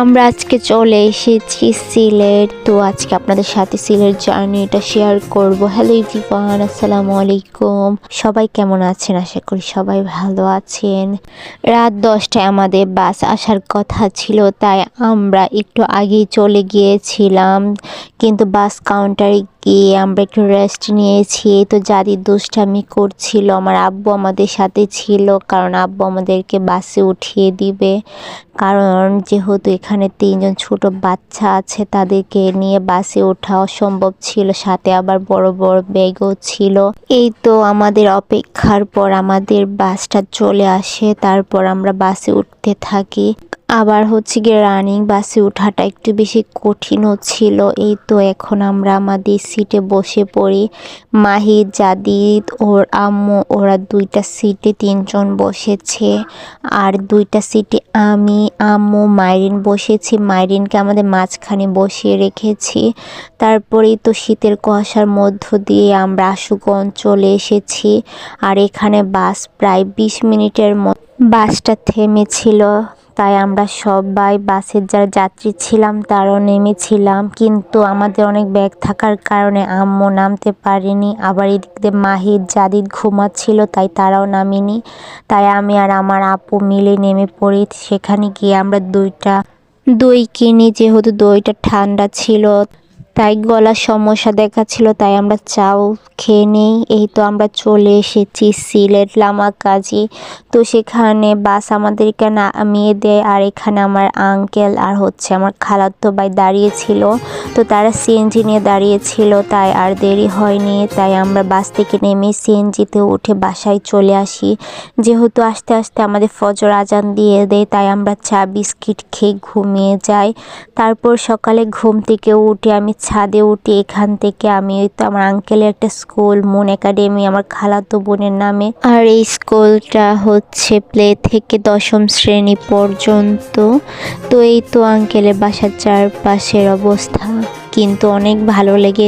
আমরা আজকে চলে এসেছি সিলেট। তো আজকে আপনাদের সাথে সিলেট জার্নিটা শেয়ার করব। হ্যালো এভরিওয়ান, আসসালামু আলাইকুম। সবাই কেমন আছেন? আশা করি সবাই ভালো আছেন। রাত 10টায় আমাদের বাস আসার কথা ছিল, তাই আমরা একটু আগেই চলে গিয়েছিলাম, কিন্তু বাস কাউন্টারে গিয়ে আমরা একটু রেস্ট নিয়েছি। তো যাদের দুষ্টামি করছিল, আমার আব্বু আমাদের সাথে ছিল, কারণ আব্বু আমাদেরকে বাসে উঠিয়ে দিবে। কারণ যেহেতু এখানে 3জন ছোট বাচ্চা আছে, তাদেরকে নিয়ে বাসে ওঠা অসম্ভব ছিল, সাথে আবার বড় বড় ব্যাগও ছিল। এই তো আমাদের অপেক্ষার পর আমাদের বাসটা চলে আসে, তারপর আমরা বাসে উঠতে থাকি। আবার হচ্ছে গিয়ে রানিং বাসে ওঠাটা একটু বেশি কঠিনও ছিল। এই তো এখন আমরা আমাদের সিটে বসে পড়ি। মাহির, জাদিদ, ওর আম্মু, ওরা 2টা সিটে 3জন বসেছে, আর 2টা সিটে আমি, আম্মু, মাইরিন বসেছি। মাইরিনকে আমাদের মাঝখানে বসিয়ে রেখেছি। তারপরেই তো শীতের কুয়াশার মধ্য দিয়ে আমরা আশুগঞ্জ চলে এসেছি। আর এখানে বাস প্রায় 20 মিনিটের মতো বাসটা থেমেছিল, তাই আমরা সবাই বাসের যারা যাত্রী ছিলাম তারাও নেমেছিলাম। কিন্তু আমাদের অনেক ব্যাগ থাকার কারণে আম্মু নামতে পারেনি। আবার এদিক দিয়ে মাহির, জাদিদ ঘুমাচ্ছিল, তাই তারাও নামেনি। তাই আমি আর আমার আপু মিলে নেমে পড়ি। সেখানে গিয়ে আমরা 2টা দই কিনি, যেহেতু দইটা ঠান্ডা ছিল, তাই গলার সমস্যা দেখাচ্ছিল, তাই আমরা চাও খেয়ে নেই। এই তো আমরা চলে এসেছি সিলেট লামাকাজি। তো সেখানে বাস আমাদেরকে নামিয়ে দেয়, আর এখানে আমার আঙ্কেল আর হচ্ছে আমার খালাতো ভাই দাঁড়িয়েছিল। তো তারা সিএনজি নিয়ে দাঁড়িয়েছিল, তাই আর দেরি হয়নি। তাই আমরা বাস থেকে নেমে সিএনজিতে উঠে বাসায় চলে আসি। যেহেতু আস্তে আস্তে আমাদের ফজর আজান দিয়ে দেয়, তাই আমরা চা বিস্কিট খেয়ে ঘুমিয়ে যাই। তারপর সকালে ঘুম থেকে উঠে আমি ছাদে উঠি। এখান থেকে আমি তো আমার আঙ্কেলের একটা স্কুল, মুন একাডেমি, আমার খালাতো বোনের নামে। আর এই স্কুলটা হচ্ছে প্লে থেকে 10ম শ্রেণী পর্যন্ত। তো এই তো আঙ্কেলের বাসার চারপাশের অবস্থা কিন্তু অনেক ভালো লেগে